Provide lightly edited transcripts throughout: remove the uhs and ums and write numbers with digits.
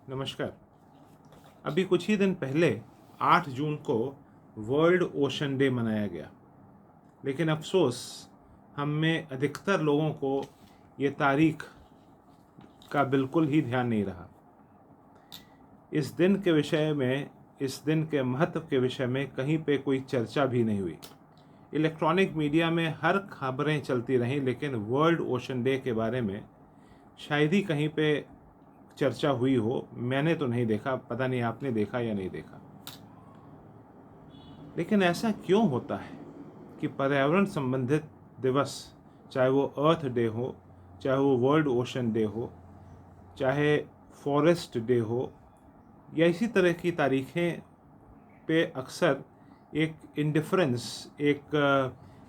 नमस्कार। अभी कुछ ही दिन पहले 8 जून को वर्ल्ड ओशन डे मनाया गया, लेकिन अफसोस हम में अधिकतर लोगों को ये तारीख का बिल्कुल ही ध्यान नहीं रहा। इस दिन के विषय में, इस दिन के महत्व के विषय में कहीं पे कोई चर्चा भी नहीं हुई। इलेक्ट्रॉनिक मीडिया में हर खबरें चलती रहीं, लेकिन वर्ल्ड ओशन डे के बारे में शायद ही कहीं पे चर्चा हुई हो। मैंने तो नहीं देखा, पता नहीं आपने देखा या नहीं देखा। लेकिन ऐसा क्यों होता है कि पर्यावरण संबंधित दिवस, चाहे वो अर्थ डे हो, चाहे वो वर्ल्ड ओशन डे हो, चाहे फॉरेस्ट डे हो, या इसी तरह की तारीखें पे अक्सर एक इंडिफरेंस, एक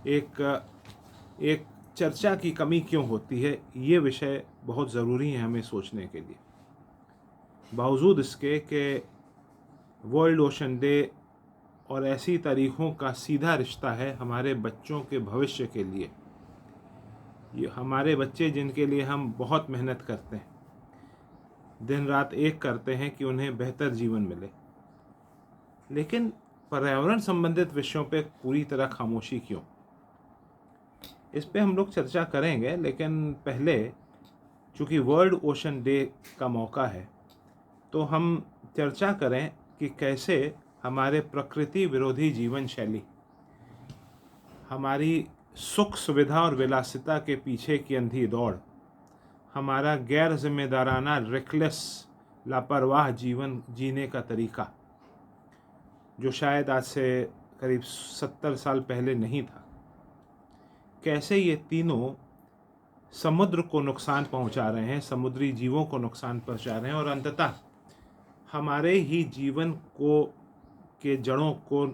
एक चर्चा की कमी क्यों होती है? ये विषय बहुत ज़रूरी है हमें सोचने के लिए। बावजूद इसके कि वर्ल्ड ओशन डे और ऐसी तारीखों का सीधा रिश्ता है हमारे बच्चों के भविष्य के लिए। ये हमारे बच्चे जिनके लिए हम बहुत मेहनत करते हैं, दिन रात एक करते हैं कि उन्हें बेहतर जीवन मिले, लेकिन पर्यावरण संबंधित विषयों पे पूरी तरह खामोशी क्यों? इस पे हम लोग चर्चा करेंगे, लेकिन पहले चूँकि वर्ल्ड ओशन डे का मौका है, तो हम चर्चा करें कि कैसे हमारे प्रकृति विरोधी जीवन शैली, हमारी सुख सुविधा और विलासिता के पीछे की अंधी दौड़, हमारा गैर जिम्मेदाराना रेकलेस लापरवाह जीवन जीने का तरीका, जो शायद आज से करीब 70 साल पहले नहीं था, कैसे ये तीनों समुद्र को नुकसान पहुंचा रहे हैं, समुद्री जीवों को नुकसान पहुंचा रहे हैं और अंततः हमारे ही जीवन को के जड़ों को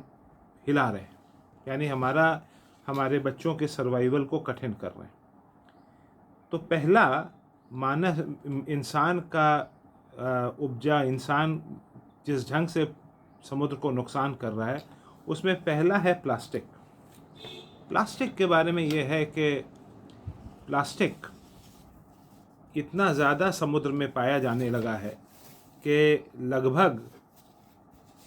हिला रहे हैं, यानी हमारे बच्चों के सर्वाइवल को कठिन कर रहे हैं। तो पहला मानव इंसान का उपजा, इंसान जिस ढंग से समुद्र को नुकसान कर रहा है, उसमें पहला है प्लास्टिक। प्लास्टिक के बारे में ये है कि प्लास्टिक इतना ज़्यादा समुद्र में पाया जाने लगा है कि लगभग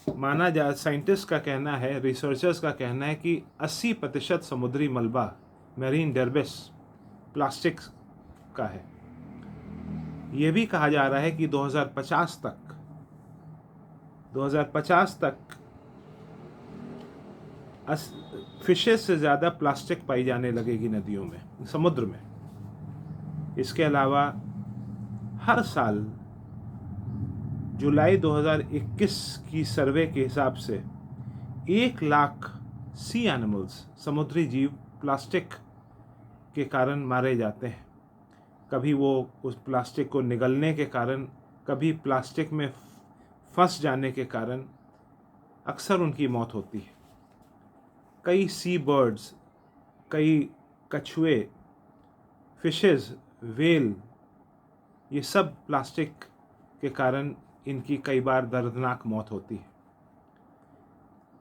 साइंटिस्ट का कहना है, रिसर्चर्स का कहना है कि 80% समुद्री मलबा, मेरीन डेब्रिस, प्लास्टिक का है। ये भी कहा जा रहा है कि 2050 तक फिशेस से ज़्यादा प्लास्टिक पाई जाने लगेगी नदियों में, समुद्र में। इसके अलावा हर साल जुलाई 2021 की सर्वे के हिसाब से 1 लाख सी एनिमल्स, समुद्री जीव, प्लास्टिक के कारण मारे जाते हैं। कभी वो उस प्लास्टिक को निगलने के कारण, कभी प्लास्टिक में फंस जाने के कारण अक्सर उनकी मौत होती है। कई सी बर्ड्स, कई कछुए, फिशेस, वेल, ये सब प्लास्टिक के कारण इनकी कई बार दर्दनाक मौत होती है।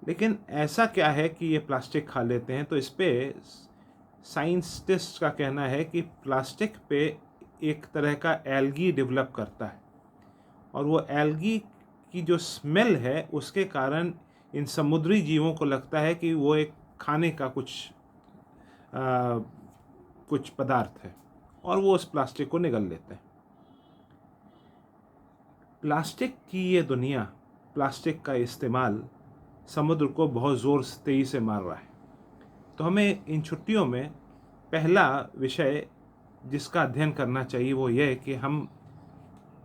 लेकिन ऐसा क्या है कि ये प्लास्टिक खा लेते हैं? तो इस पे साइंटिस्ट का कहना है कि प्लास्टिक पे एक तरह का एल्गी डेवलप करता है, और वो एल्गी की जो स्मेल है उसके कारण इन समुद्री जीवों को लगता है कि वो एक खाने का कुछ पदार्थ है, और वो उस प्लास्टिक को निगल लेते हैं। प्लास्टिक की ये दुनिया, प्लास्टिक का इस्तेमाल समुद्र को बहुत ज़ोर तेज़ी से मार रहा है। तो हमें इन छुट्टियों में पहला विषय जिसका अध्ययन करना चाहिए वो ये है कि हम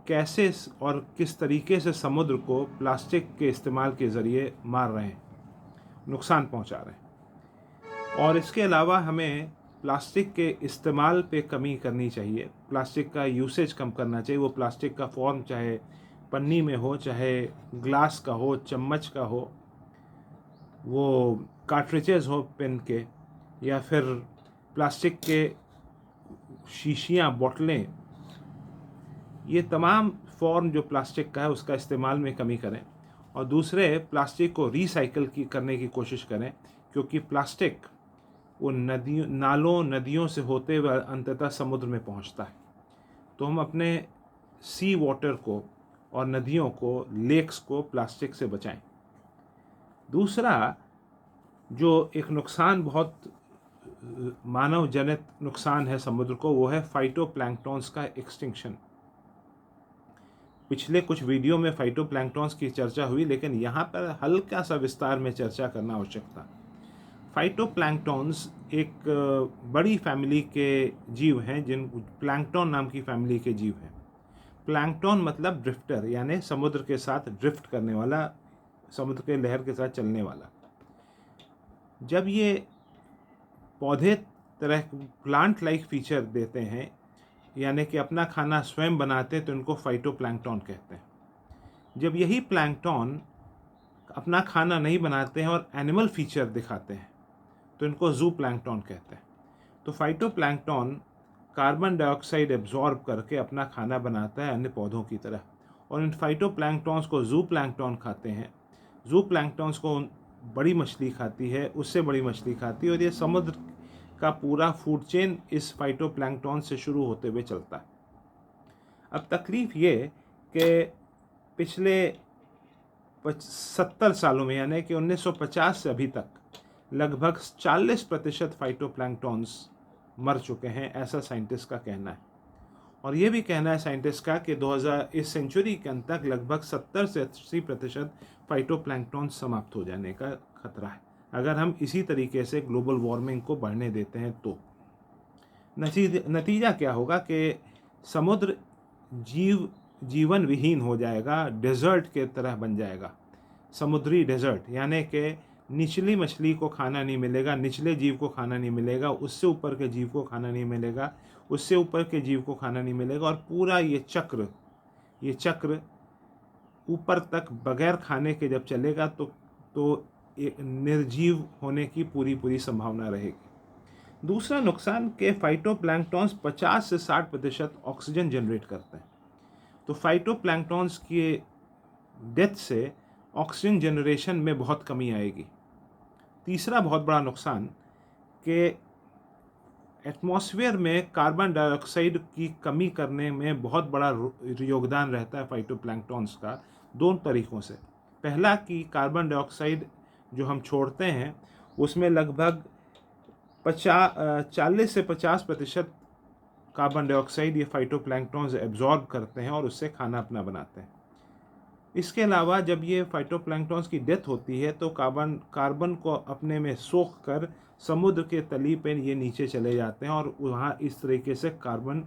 कैसे और किस तरीके से समुद्र को प्लास्टिक के इस्तेमाल के ज़रिए मार रहे हैं, नुकसान पहुंचा रहे हैं। और इसके अलावा हमें प्लास्टिक के इस्तेमाल पे कमी करनी चाहिए, प्लास्टिक का यूसेज कम करना चाहिए। वो प्लास्टिक का फॉर्म चाहे पन्नी में हो, चाहे ग्लास का हो, चम्मच का हो, वो कार्ट्रिजेज हो पेन के, या फिर प्लास्टिक के शीशियाँ, बोतलें, ये तमाम फॉर्म जो प्लास्टिक का है उसका इस्तेमाल में कमी करें। और दूसरे, प्लास्टिक को रिसाइकल करने की कोशिश करें, क्योंकि प्लास्टिक वो नालों नदियों से होते हुए अंततः समुद्र में पहुंचता है। तो हम अपने सी वाटर को और नदियों को, लेक्स को प्लास्टिक से बचाएं। दूसरा जो एक नुकसान, बहुत मानव जनित नुकसान है समुद्र को, वो है फाइटोप्लैंक्टन्स का एक्सटिंक्शन। पिछले कुछ वीडियो में फाइटोप्लैंक्टन्स की चर्चा हुई, लेकिन यहाँ पर हल्का सा विस्तार में चर्चा करना आवश्यक था। फाइटोप्लैंक्टन्स एक बड़ी फैमिली के जीव हैं, जिन प्लैंक्टन नाम की फैमिली के जीव हैं। प्लैंक्टन मतलब ड्रिफ्टर, यानी समुद्र के साथ ड्रिफ्ट करने वाला, समुद्र के लहर के साथ चलने वाला। जब ये पौधे तरह प्लांट लाइक फीचर देते हैं, यानी कि अपना खाना स्वयं बनाते हैं, तो इनको फाइटोप्लैंक्टन कहते हैं। जब यही प्लैंक्टन अपना खाना नहीं बनाते हैं और एनिमल फीचर दिखाते हैं, तो इनको जू प्लैंक्टन कहते हैं। तो फाइटोप्लैंक्टन कार्बन डाइऑक्साइड एब्जॉर्ब करके अपना खाना बनाता है अन्य पौधों की तरह, और इन फाइटोप्लैंक्टन्स को जू प्लैंक्टन खाते हैं। जू प्लैंक्टन्स को बड़ी मछली खाती है, उससे बड़ी मछली खाती है, और ये समुद्र का पूरा फूड चेन इस फाइटोप्लैंक्टन से शुरू होते हुए चलता है। अब तकलीफ ये कि पिछले 70 सालों में, यानी कि 1950 से अभी तक लगभग 40% फाइटोप्लैंक्टन्स मर चुके हैं, ऐसा साइंटिस्ट का कहना है। और ये भी कहना है साइंटिस्ट का कि 2000 इस सेंचुरी के अंत तक लगभग 70 से 80% फाइटोप्लैंक्टन समाप्त हो जाने का खतरा है, अगर हम इसी तरीके से ग्लोबल वार्मिंग को बढ़ने देते हैं तो। नतीजा क्या होगा कि समुद्र जीवन विहीन हो जाएगा, डेजर्ट के तरह बन जाएगा, समुद्री डेजर्ट, यानी कि निचली मछली को खाना नहीं मिलेगा, निचले जीव को खाना नहीं मिलेगा, उससे ऊपर के जीव को खाना नहीं मिलेगा, उससे ऊपर के जीव को खाना नहीं मिलेगा, और पूरा ये चक्र ऊपर तक बगैर खाने के जब चलेगा तो निर्जीव होने की पूरी संभावना रहेगी। दूसरा नुकसान के फाइटोप्लैंक्टन्स 50 से 60% ऑक्सीजन जनरेट करते हैं, तो फाइटोप्लैंक्टन्स की डेथ से ऑक्सीजन जनरेशन में बहुत कमी आएगी। तीसरा बहुत बड़ा नुकसान कि एटमॉस्फेयर में कार्बन डाइऑक्साइड की कमी करने में बहुत बड़ा योगदान रहता है फाइटोप्लैंक्टन्स का, दो तरीक़ों से। पहला कि कार्बन डाइऑक्साइड जो हम छोड़ते हैं उसमें लगभग 40 से 50% कार्बन डाइऑक्साइड ये फाइटोप्लैंक्टन्स एब्जॉर्ब करते हैं और उससे खाना अपना बनाते हैं। इसके अलावा जब ये फाइटोप्लैंक्टन्स की डेथ होती है तो कार्बन को अपने में सोख कर समुद्र के तली पे ये नीचे चले जाते हैं, और वहाँ इस तरीके से कार्बन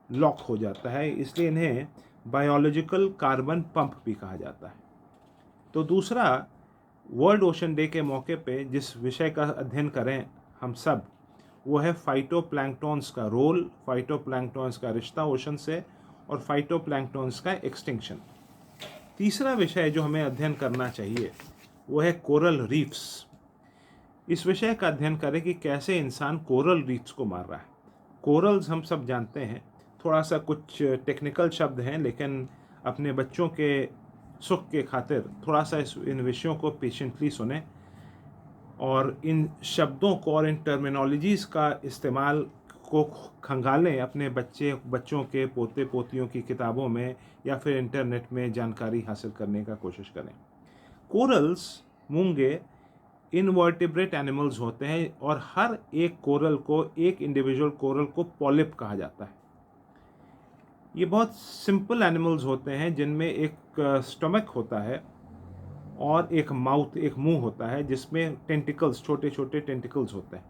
लॉक हो जाता है, इसलिए इन्हें बायोलॉजिकल कार्बन पंप भी कहा जाता है। तो दूसरा, वर्ल्ड ओशन डे के मौके पे जिस विषय का अध्ययन करें हम सब, वो है फाइटोप्लैंक्टन्स का रोल, फाइटोप्लैंक्टन्स का रिश्ता ओशन से, और फाइटोप्लैंक्टन्स का एक्सटिंक्शन। तीसरा विषय जो हमें अध्ययन करना चाहिए वो है कोरल रीफ्स। इस विषय का अध्ययन करें कि कैसे इंसान कोरल रीफ्स को मार रहा है। कोरल्स हम सब जानते हैं, थोड़ा सा कुछ टेक्निकल शब्द हैं, लेकिन अपने बच्चों के सुख के खातिर थोड़ा सा इन विषयों को पेशेंटली सुने, और इन शब्दों को और इन टर्मिनोलॉजीज़ का इस्तेमाल को खंगालें अपने बच्चों के पोते पोतियों की किताबों में, या फिर इंटरनेट में जानकारी हासिल करने का कोशिश करें। कोरल्स, मूंगे, इनवर्टिब्रेट एनिमल्स होते हैं, और हर एक कोरल को, एक इंडिविजुअल कोरल को पॉलिप कहा जाता है। ये बहुत सिंपल एनिमल्स होते हैं जिनमें एक स्टमक होता है और एक माउथ, एक मुंह होता है जिसमें टेंटिकल्स, छोटे छोटे टेंटिकल्स होते हैं।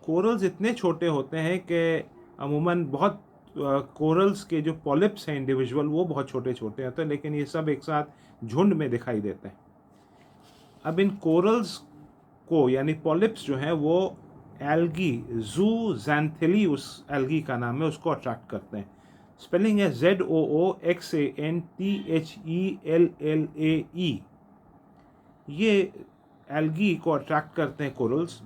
कोरल्स इतने छोटे होते हैं कि अमूमन बहुत कोरल्स के जो पॉलिप्स हैं इंडिविजुअल, वो बहुत छोटे छोटे होते हैं, लेकिन ये सब एक साथ झुंड में दिखाई देते हैं। अब इन कोरल्स को, यानी पॉलिप्स जो हैं, वो एल्गी, ज़ूज़ैंथिली उस एल्गी का नाम है, उसको अट्रैक्ट करते हैं। स्पेलिंग है ZOOXANTHELLAE। ये एल्गी को अट्रैक्ट करते हैं कोरल्स,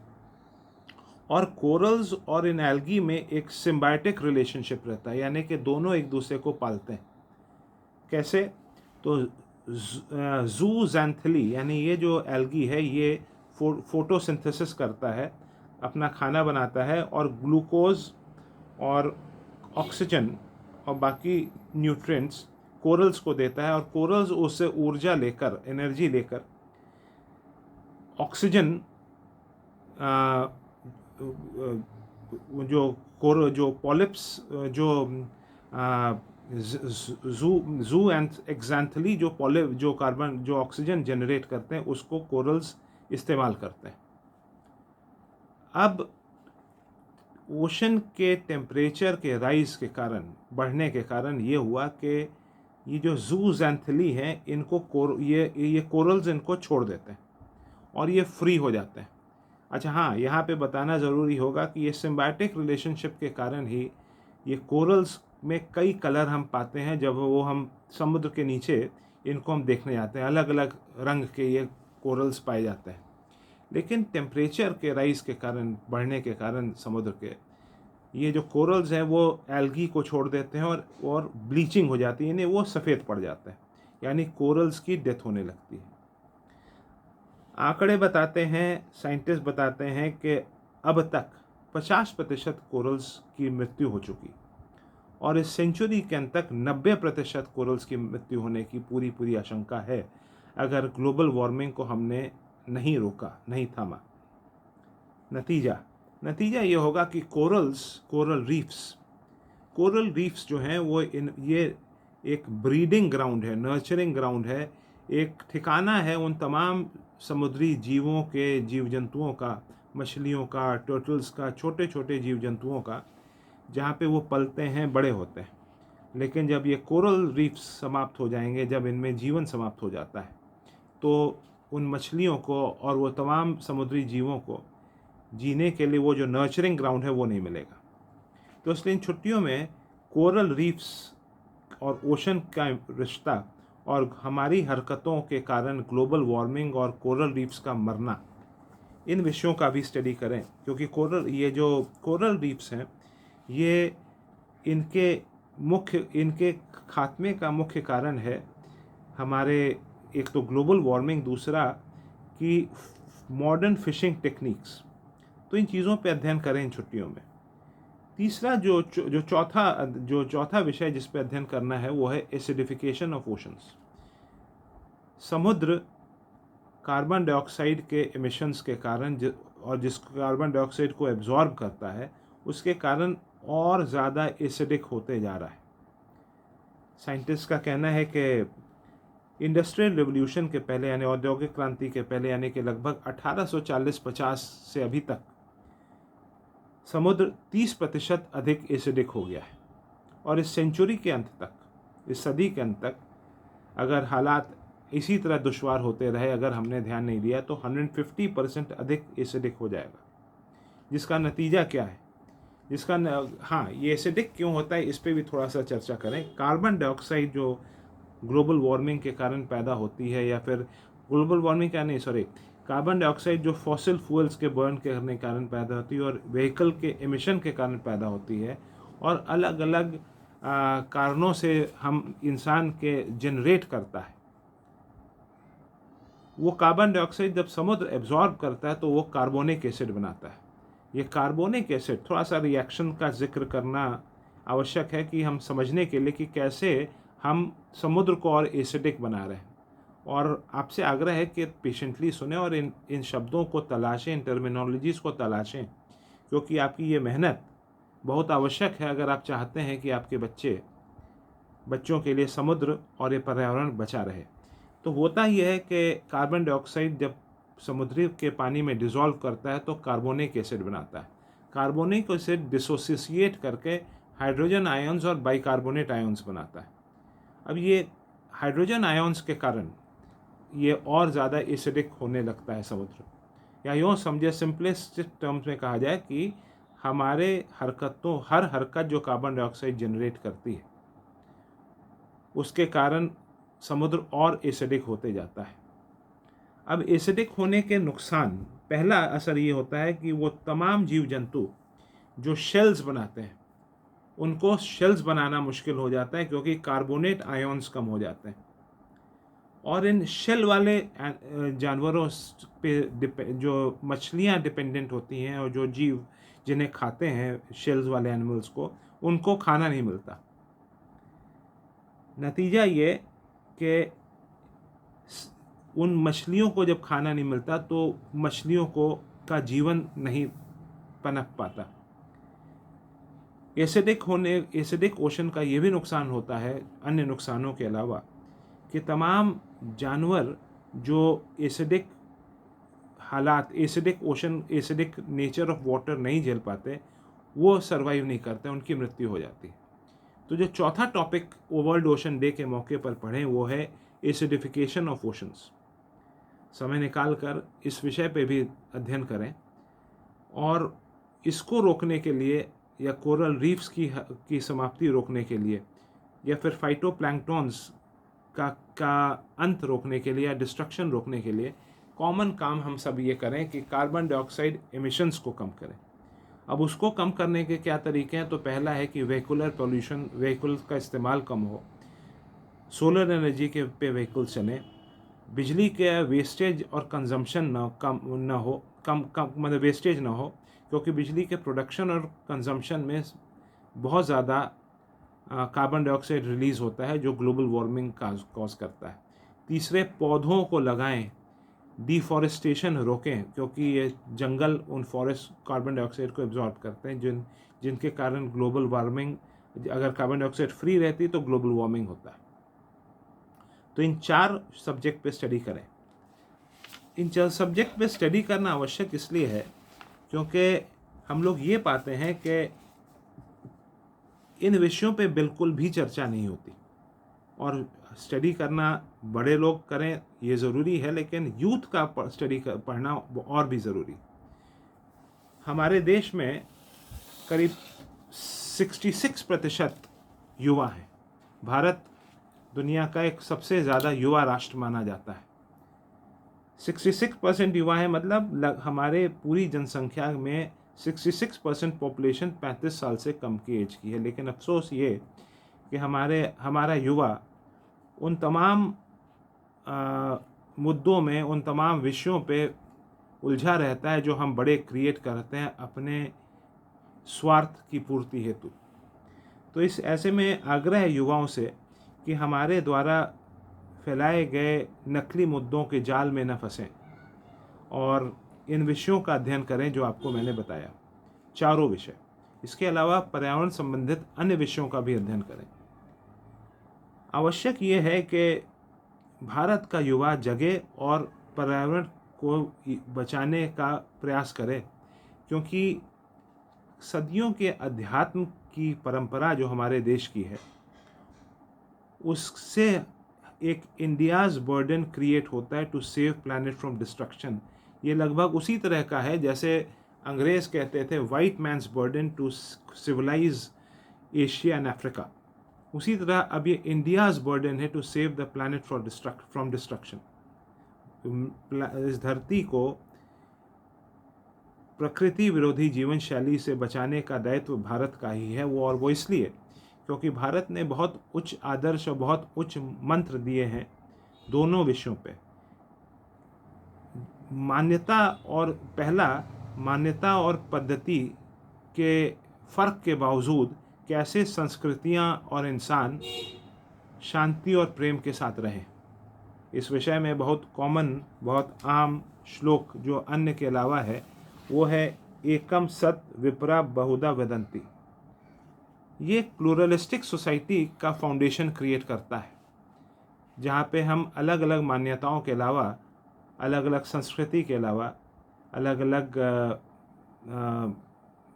और कोरल्स और इन एल्गी में एक सिम्बायोटिक रिलेशनशिप रहता है, यानी कि दोनों एक दूसरे को पालते हैं। कैसे? तो ज़ूज़ैंथिली, यानी ये जो एल्गी है ये फोटोसिंथेसिस करता है, अपना खाना बनाता है, और ग्लूकोज और ऑक्सीजन और बाकी न्यूट्रिएंट्स कोरल्स को देता है और कोरल्स उससे ऊर्जा लेकर, एनर्जी लेकर ऑक्सीजन जो पॉलिप्स जो जू एंड एक्जेंथली जो कार्बन जो ऑक्सीजन जनरेट करते हैं उसको कोरल्स इस्तेमाल करते हैं। अब ओशन के टेम्परेचर के राइज के कारण, बढ़ने के कारण ये हुआ कि ये जो जूजैंथली हैं इनको ये कोरल्स इनको छोड़ देते हैं और ये फ्री हो जाते हैं। अच्छा हाँ, यहाँ पे बताना ज़रूरी होगा कि ये सिम्बायोटिक रिलेशनशिप के कारण ही ये कोरल्स में कई कलर हम पाते हैं। जब वो हम समुद्र के नीचे इनको हम देखने जाते हैं, अलग अलग रंग के ये कोरल्स पाए जाते हैं। लेकिन टेम्परेचर के राइज के कारण, बढ़ने के कारण समुद्र के, ये जो कोरल्स हैं वो एल्गी को छोड़ देते हैं और ब्लीचिंग हो जाती है, यानी वो सफ़ेद पड़ जाता है, यानी कोरल्स की डेथ होने लगती है। आंकड़े बताते हैं, साइंटिस्ट बताते हैं कि अब तक 50% कोरल्स की मृत्यु हो चुकी और इस सेंचुरी के अंत तक 90% कोरल्स की मृत्यु होने की पूरी आशंका है अगर ग्लोबल वार्मिंग को हमने नहीं रोका, नहीं थामा। नतीजा ये होगा कि कोरल रीफ्स जो हैं वो ये एक ब्रीडिंग ग्राउंड है, नर्चरिंग ग्राउंड है, एक ठिकाना है उन तमाम समुद्री जीवों के, जीव जंतुओं का, मछलियों का, टर्टल्स का, छोटे छोटे जीव जंतुओं का, जहाँ पे वो पलते हैं, बड़े होते हैं। लेकिन जब ये कोरल रीफ्स समाप्त हो जाएंगे, जब इनमें जीवन समाप्त हो जाता है, तो उन मछलियों को और वो तमाम समुद्री जीवों को जीने के लिए वो जो नर्चरिंग ग्राउंड है वो नहीं मिलेगा। तो इसलिए इन छुट्टियों में कोरल रीफ्स और ओशन का रिश्ता और हमारी हरकतों के कारण ग्लोबल वार्मिंग और कोरल रीफ्स का मरना, इन विषयों का भी स्टडी करें, क्योंकि ये जो कोरल रीफ्स हैं ये इनके खात्मे का मुख्य कारण है हमारे, एक तो ग्लोबल वार्मिंग, दूसरा कि मॉडर्न फिशिंग टेक्निक्स। तो इन चीज़ों पे अध्ययन करें इन छुट्टियों में। तीसरा जो चौथा विषय जिस पे अध्ययन करना है वो है एसिडिफिकेशन ऑफ ओशंस। समुद्र कार्बन डाइऑक्साइड के एमिशंस के कारण और जिस कार्बन डाइऑक्साइड को एब्जॉर्ब करता है उसके कारण और ज़्यादा एसिडिक होते जा रहा है। साइंटिस्ट का कहना है कि इंडस्ट्रियल रिवोल्यूशन के पहले, यानी औद्योगिक क्रांति के पहले, यानी कि लगभग 1840-50 से अभी तक समुद्र 30% अधिक एसिडिक हो गया है। और इस सेंचुरी के अंत तक, इस सदी के अंत तक, अगर हालात इसी तरह दुश्वार होते रहे, अगर हमने ध्यान नहीं दिया, तो 150% अधिक एसिडिक हो जाएगा। जिसका नतीजा क्या है? हाँ, ये एसिडिक क्यों होता है इस पर भी थोड़ा सा चर्चा करें। कार्बन डाइऑक्साइड जो ग्लोबल वार्मिंग के कारण पैदा होती है, या फिर ग्लोबल वार्मिंग कार्बन डाइऑक्साइड जो फॉसिल फ्यूल्स के बर्न करने के कारण पैदा होती है और व्हीकल के एमिशन के कारण पैदा होती है, और अलग अलग कारणों से हम इंसान के जनरेट करता है। वो कार्बन डाइऑक्साइड जब समुद्र एब्जॉर्ब करता है तो वो कार्बोनिक एसिड बनाता है। ये कार्बोनिक एसिड, थोड़ा सा रिएक्शन का जिक्र करना आवश्यक है कि हम समझने के लिए कि कैसे हम समुद्र को और एसिडिक बना रहे हैं। और आपसे आग्रह है कि पेशेंटली सुने और इन शब्दों को तलाशें, इन टर्मिनोलॉजीज़ को तलाशें, क्योंकि आपकी ये मेहनत बहुत आवश्यक है अगर आप चाहते हैं कि आपके बच्चों के लिए समुद्र और ये पर्यावरण बचा रहे। तो होता ही है कि कार्बन डाइऑक्साइड जब समुद्री के पानी में डिज़ोल्व करता है तो कार्बोनिक एसिड बनाता है। कार्बोनिक एसिड डिसोसिएट करके हाइड्रोजन आयंस और बाइकार्बोनेट आयंस बनाता है। अब ये हाइड्रोजन आयंस के कारण ये और ज़्यादा एसिडिक होने लगता है समुद्र। या यूँ समझे, सिंपलेस्ट टर्म्स में कहा जाए कि हर हरकत जो कार्बन डाइऑक्साइड जनरेट करती है उसके कारण समुद्र और एसिडिक होते जाता है। अब एसिडिक होने के नुकसान, पहला असर ये होता है कि वो तमाम जीव जंतु जो शेल्स बनाते हैं उनको शेल्स बनाना मुश्किल हो जाता है, क्योंकि कार्बोनेट आयंस कम हो जाते हैं। और इन शेल वाले जानवरों पे जो मछलियाँ डिपेंडेंट होती हैं और जो जीव जिन्हें खाते हैं शेल्स वाले एनिमल्स को, उनको खाना नहीं मिलता। नतीजा ये कि उन मछलियों को जब खाना नहीं मिलता तो मछलियों को का जीवन नहीं पनप पाता। एसिडिक ओशन का ये भी नुकसान होता है, अन्य नुकसानों के अलावा, कि तमाम जानवर जो एसिडिक हालात, acidic ocean, acidic nature of water नहीं झेल पाते, वो सरवाइव नहीं करते, उनकी मृत्यु हो जाती है। तो जो चौथा टॉपिक वर्ल्ड ओशन डे के मौके पर पढ़ें वो है एसिडिफिकेशन ऑफ ओशंस। समय निकाल कर इस विषय पे भी अध्ययन करें और इसको रोकने के लिए या कोरल रीफ्स की समाप्ति रोकने के लिए या फिर फाइटोप्लैंक्टन्स का अंत रोकने के लिए या डिस्ट्रक्शन रोकने के लिए कॉमन काम हम सब ये करें कि कार्बन डाइऑक्साइड एमिशंस को कम करें। अब उसको कम करने के क्या तरीके हैं? तो पहला है कि व्हीकुलर पोल्यूशन, व्हीकल्स का इस्तेमाल कम हो, सोलर एनर्जी के पे व्हीकल चलें, बिजली के वेस्टेज और कंजम्पशन मतलब वेस्टेज ना हो, क्योंकि बिजली के प्रोडक्शन और कंजम्पशन में बहुत ज़्यादा कार्बन डाइऑक्साइड रिलीज़ होता है जो ग्लोबल वार्मिंग कॉज करता है। तीसरे, पौधों को लगाएं, डिफॉरेस्टेशन रोकें, क्योंकि ये जंगल उन फॉरेस्ट कार्बन डाइऑक्साइड को एब्जॉर्ब करते हैं जिनके कारण ग्लोबल वार्मिंग, अगर कार्बन डाइऑक्साइड फ्री रहती तो ग्लोबल वार्मिंग होता है। तो इन 4 सब्जेक्ट पे स्टडी करें। इन 4 सब्जेक्ट पे स्टडी करना आवश्यक इसलिए है क्योंकि हम लोग ये पाते हैं कि इन विषयों पे बिल्कुल भी चर्चा नहीं होती, और स्टडी करना बड़े लोग करें ये ज़रूरी है, लेकिन यूथ का स्टडी पढ़ना और भी ज़रूरी। हमारे देश में करीब 66% युवा हैं। भारत दुनिया का एक सबसे ज़्यादा युवा राष्ट्र माना जाता है। 66% युवा है, मतलब हमारे पूरी जनसंख्या में 66% पॉपुलेशन 35 साल से कम की एज की है। लेकिन अफसोस ये कि हमारा युवा उन तमाम मुद्दों में, उन तमाम विषयों पे उलझा रहता है जो हम बड़े क्रिएट करते हैं अपने स्वार्थ की पूर्ति हेतु। तो इस ऐसे में आग्रह है युवाओं से कि हमारे द्वारा फैलाए गए नकली मुद्दों के जाल में न फंसें और इन विषयों का अध्ययन करें जो आपको मैंने बताया, चारों विषय। इसके अलावा पर्यावरण संबंधित अन्य विषयों का भी अध्ययन करें। आवश्यक ये है कि भारत का युवा जगे और पर्यावरण को बचाने का प्रयास करे, क्योंकि सदियों के अध्यात्म की परंपरा जो हमारे देश की है उससे एक इंडियाज़ बर्डन क्रिएट होता है to save planet from destruction. ये लगभग उसी तरह का है जैसे अंग्रेज़ कहते थे white man's burden to civilise Asia and Africa. उसी तरह अब ये इंडियाज़ बर्डन है to save the planet from destruction. इस धरती को प्रकृति विरोधी जीवन शैली से बचाने का दायित्व भारत का ही है। वो इसलिए क्योंकि भारत ने बहुत उच्च आदर्श और बहुत उच्च मंत्र दिए हैं दोनों विषयों पे। मान्यता और पद्धति के फ़र्क के बावजूद कैसे संस्कृतियाँ और इंसान शांति और प्रेम के साथ रहें, इस विषय में बहुत कॉमन, बहुत आम श्लोक जो अन्य के अलावा है वो है एकम सत विपरा बहुधा वदंती। ये प्लूरलिस्टिक सोसाइटी का फाउंडेशन क्रिएट करता है, जहाँ पे हम अलग अलग मान्यताओं के अलावा, अलग अलग संस्कृति के अलावा, अलग अलग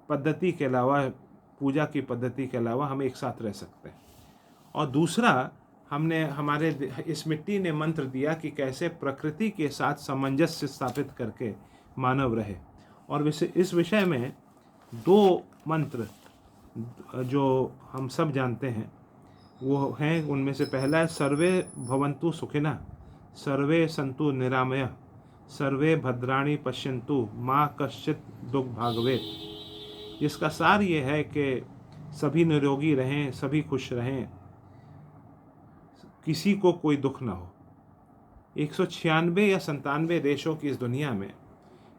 पद्धति के अलावा, पूजा की पद्धति के अलावा हम एक साथ रह सकते हैं। और दूसरा, हमने हमारे इस मिट्टी ने मंत्र दिया कि कैसे प्रकृति के साथ सामंजस्य स्थापित करके मानव रहे। और इस विषय में 2 मंत्र जो हम सब जानते हैं वो हैं, उनमें से पहला है सर्वे भवन्तु सुखिनः, सर्वे सन्तु निरामयः, सर्वे भद्राणि पश्यन्तु माँ कश्चित् दुःख भाग् भवेत्। इसका सार ये है कि सभी निरोगी रहें, सभी खुश रहें, किसी को कोई दुख ना हो। 196 या 97 देशों की इस दुनिया में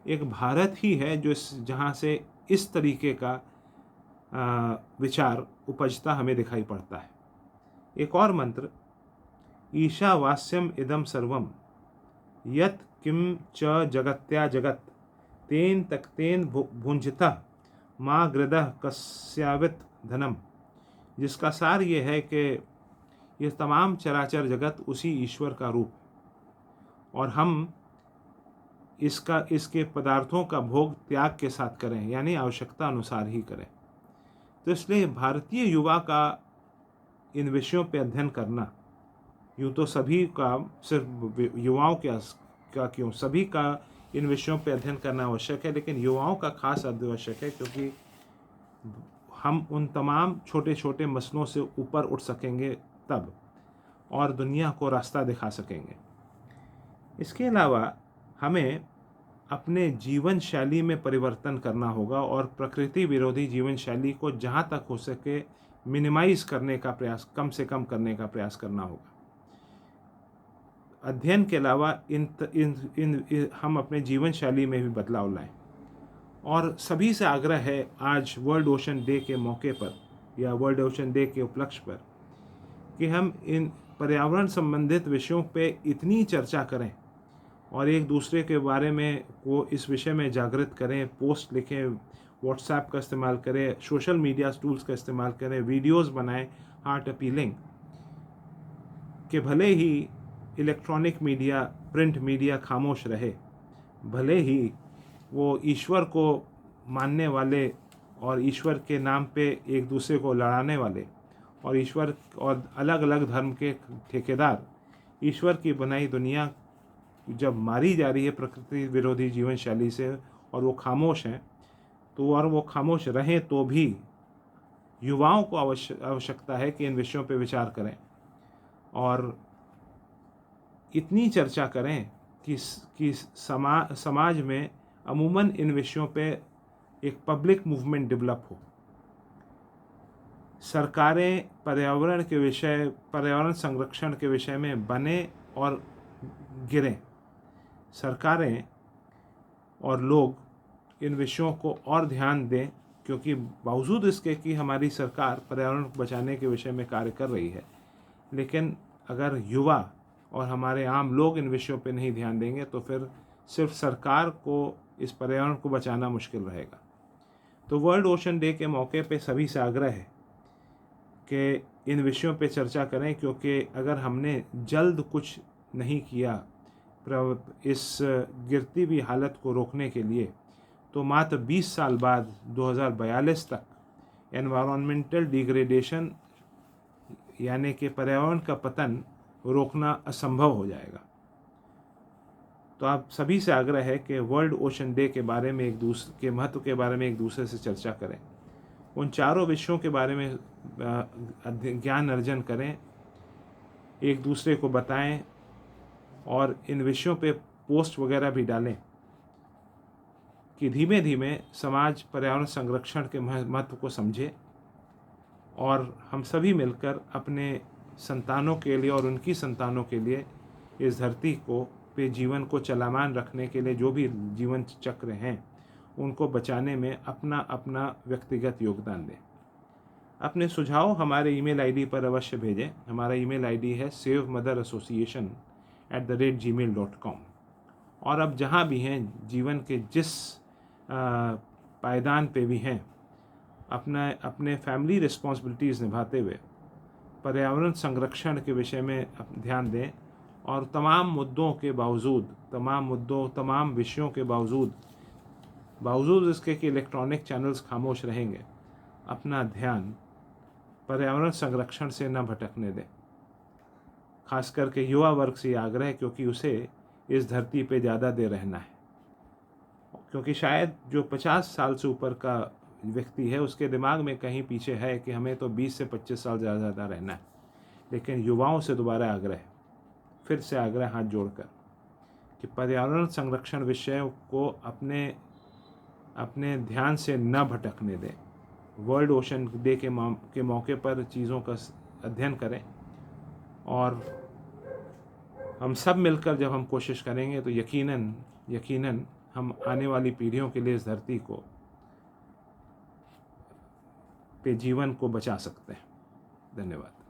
एक भारत ही है जो जहाँ से इस तरीके का विचार उपजता हमें दिखाई पड़ता है। एक और मंत्र, ईशावास्यम इदम सर्वम यत किम च जगत्या जगत तेन तक्तेन भुंजतः माँ गृदः कस्यावित धनम। जिसका सार ये है कि ये तमाम चराचर जगत उसी ईश्वर का रूप है और हम इसके पदार्थों का भोग त्याग के साथ करें, यानी आवश्यकता अनुसार ही करें। तो इसलिए भारतीय युवा का इन विषयों पर अध्ययन करना, यूँ तो सभी का, सिर्फ युवाओं का क्यों, सभी का इन विषयों पर अध्ययन करना आवश्यक है, लेकिन युवाओं का खास आवश्यक है, क्योंकि हम उन तमाम छोटे छोटे मसलों से ऊपर उठ सकेंगे तब, और दुनिया को रास्ता दिखा सकेंगे। इसके अलावा हमें अपने जीवन शैली में परिवर्तन करना होगा और प्रकृति विरोधी जीवन शैली को जहाँ तक हो सके मिनिमाइज करने का प्रयास, कम से कम करने का प्रयास करना होगा। अध्ययन के अलावा हम अपने जीवन शैली में भी बदलाव लाएं। और सभी से आग्रह है, आज वर्ल्ड ओशन डे के मौके पर या वर्ल्ड ओशन डे के उपलक्ष्य पर, कि हम इन पर्यावरण संबंधित विषयों पे इतनी चर्चा करें और एक दूसरे के बारे में को इस विषय में जागृत करें, पोस्ट लिखें, व्हाट्सएप का इस्तेमाल करें, सोशल मीडिया टूल्स का इस्तेमाल करें, वीडियोस बनाएं हार्ट अपीलिंग, कि भले ही इलेक्ट्रॉनिक मीडिया, प्रिंट मीडिया खामोश रहे, भले ही वो ईश्वर को मानने वाले और ईश्वर के नाम पे एक दूसरे को लड़ाने वाले और ईश्वर और अलग अलग धर्म के ठेकेदार ईश्वर की बनाई दुनिया जब मारी जा रही है प्रकृति विरोधी जीवन शैली से, और वो खामोश हैं, तो और वो खामोश रहें, तो भी युवाओं को आवश्यकता है कि इन विषयों पे विचार करें और इतनी चर्चा करें कि समाज में अमूमन इन विषयों पे एक पब्लिक मूवमेंट डेवलप हो। सरकारें पर्यावरण संरक्षण के विषय में बने और गिरें, सरकारें और लोग इन विषयों को और ध्यान दें, क्योंकि बावजूद इसके कि हमारी सरकार पर्यावरण को बचाने के विषय में कार्य कर रही है, लेकिन अगर युवा और हमारे आम लोग इन विषयों पे नहीं ध्यान देंगे तो फिर सिर्फ सरकार को इस पर्यावरण को बचाना मुश्किल रहेगा। तो वर्ल्ड ओशन डे के मौके पे सभी से आग्रह है कि इन विषयों पे चर्चा करें, क्योंकि अगर हमने जल्द कुछ नहीं किया इस गिरती हुई हालत को रोकने के लिए, तो मात्र 20 साल बाद 2042 तक एनवायरमेंटल डिग्रेडेशन यानी कि पर्यावरण का पतन रोकना असंभव हो जाएगा। तो आप सभी से आग्रह है कि वर्ल्ड ओशन डे के बारे में के महत्व के बारे में एक दूसरे से चर्चा करें, उन चारों विषयों के बारे में ज्ञान अर्जन करें, एक दूसरे को बताएं और इन विषयों पे पोस्ट वगैरह भी डालें कि धीमे धीमे समाज पर्यावरण संरक्षण के महत्व को समझे और हम सभी मिलकर अपने संतानों के लिए और उनकी संतानों के लिए इस धरती को पे जीवन को चलामान रखने के लिए जो भी जीवन चक्र हैं उनको बचाने में अपना अपना व्यक्तिगत योगदान दें। अपने सुझाव हमारे ईमेल आईडी पर अवश्य भेजें। हमारा ईमेल आईडी है savemotherassociation@gmail.com। और अब जहाँ भी हैं, जीवन के जिस पायदान पे भी हैं, अपने फैमिली रिस्पॉन्सिबिलिटीज़ निभाते हुए पर्यावरण संरक्षण के विषय में ध्यान दें और तमाम मुद्दों के बावजूद, तमाम विषयों के बावजूद इसके कि इलेक्ट्रॉनिक चैनल्स खामोश रहेंगे, अपना ध्यान पर्यावरण संरक्षण से न भटकने दें। खास करके युवा वर्ग से आग्रह है, क्योंकि उसे इस धरती पे ज़्यादा देर रहना है, क्योंकि शायद जो 50 साल से ऊपर का व्यक्ति है उसके दिमाग में कहीं पीछे है कि हमें तो 20 से 25 साल ज़्यादा रहना है। लेकिन युवाओं से दोबारा आग्रह, फिर से आग्रह हाथ जोड़कर, कि पर्यावरण संरक्षण विषय को अपने ध्यान से न भटकने दें। वर्ल्ड ओशन डे के मौके पर चीज़ों का अध्ययन करें और हम सब मिलकर जब हम कोशिश करेंगे तो यकीनन हम आने वाली पीढ़ियों के लिए इस धरती को पे जीवन को बचा सकते हैं। धन्यवाद।